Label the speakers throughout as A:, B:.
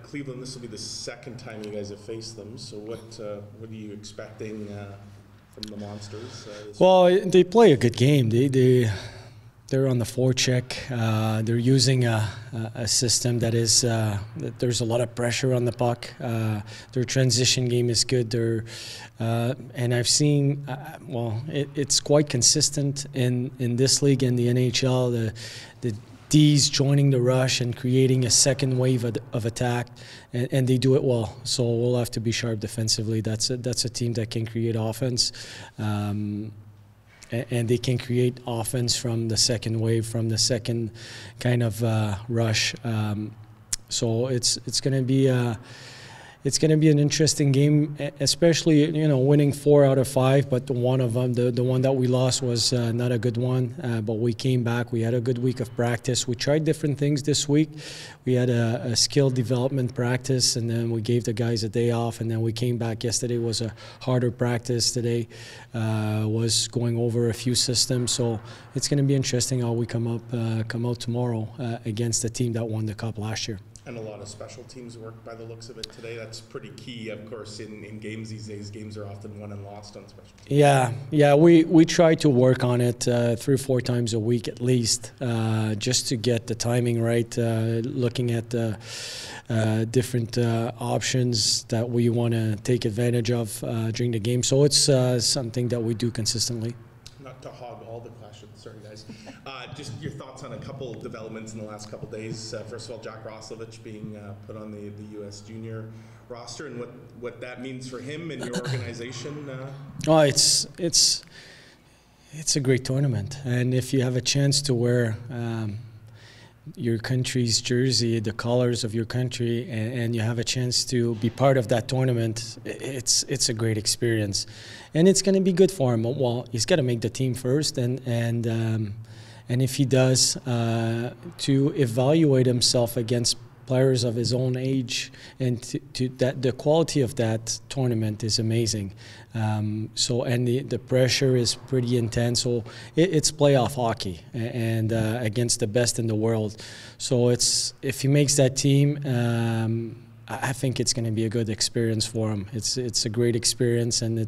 A: Cleveland, this will be the second time you guys have faced them. So what are you expecting from the Monsters?
B: Well, they play a good game. They're on the forecheck. They're using a system that is that there's a lot of pressure on the puck. Their transition game is good. And I've seen it's quite consistent in this league in the NHL. The D's joining the rush and creating a second wave of attack, and they do it well. So we'll have to be sharp defensively. That's a team that can create offense. And they can create offense from the second wave, from the second kind of rush. So it's going to be an interesting game, especially winning 4 out of 5. But one of them, the one that we lost, was not a good one. But we came back. We had a good week of practice. We tried different things this week. We had a skill development practice, and then we gave the guys a day off, and then we came back. Yesterday was a harder practice. Today was going over a few systems. So it's going to be interesting how we come out tomorrow against the team that won the Cup last year.
A: And a lot of special teams work by the looks of it today. That's pretty key, of course, in games these days. Games are often won and lost on special teams.
B: Yeah. We try to work on it 3 or 4 times a week at least, just to get the timing right. Looking at different options that we want to take advantage of during the game. So it's something that we do consistently.
A: Not to hog all the questions, sorry guys. Just your thoughts on a couple of developments in the last couple of days. First of all, Jack Roslovich being put on the U.S. junior roster, and what that means for him and your organization.
B: Oh, it's a great tournament, and if you have a chance to wear your country's jersey, the colors of your country, and you have a chance to be part of that tournament, it's a great experience, and it's going to be good for him. Well, he's got to make the team first, and if he does, to evaluate himself against players of his own age, and the quality of that tournament is amazing. And the pressure is pretty intense. So it's playoff hockey, and against the best in the world. So if he makes that team, I think it's going to be a good experience for him. It's a great experience, and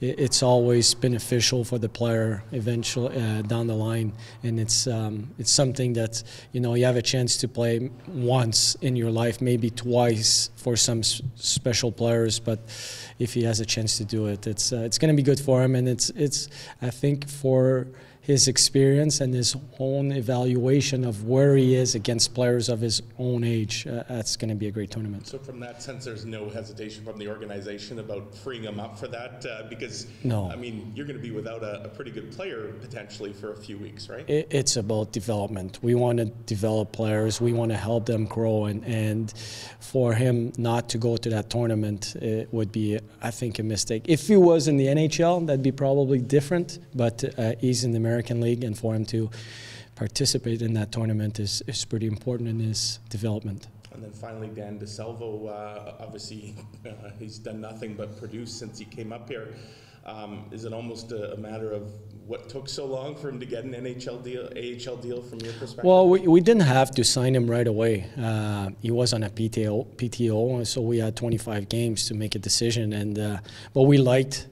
B: it's always beneficial for the player eventually down the line, and it's something that you have a chance to play once in your life, maybe twice for some special players, but if he has a chance to do it, it's going to be good for him, and it's I think for his experience and his own evaluation of where he is against players of his own age, that's going to be a great tournament.
A: So from that sense, there's no hesitation from the organization about freeing him up for that? Because,
B: no.
A: I mean, you're going to be without a pretty good player potentially for a few weeks, right?
B: It's about development. We want to develop players. We want to help them grow. And for him not to go to that tournament, it would be, I think, a mistake. If he was in the NHL, that'd be probably different. But he's in the American League, and for him to participate in that tournament is pretty important in his development.
A: And then finally, Dan DeSalvo, obviously he's done nothing but produce since he came up here. Is it almost a matter of what took so long for him to get an AHL deal from your perspective?
B: Well, we didn't have to sign him right away. He was on a PTO, so we had 25 games to make a decision. And but we liked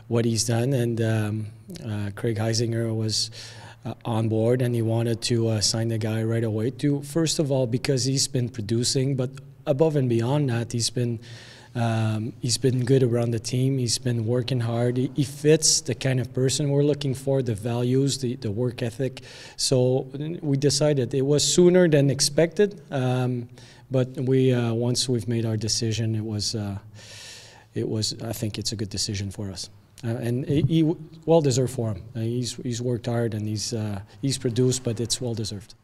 B: what he's done, and Craig Heisinger was on board, and he wanted to sign the guy right away. First of all, because he's been producing, but above and beyond that, he's been good around the team. He's been working hard. He fits the kind of person we're looking for, the values, the work ethic. So we decided it was sooner than expected, but once we've made our decision, it was. I think it's a good decision for us, and he well deserved for him. He's worked hard, and he's produced, but it's well deserved.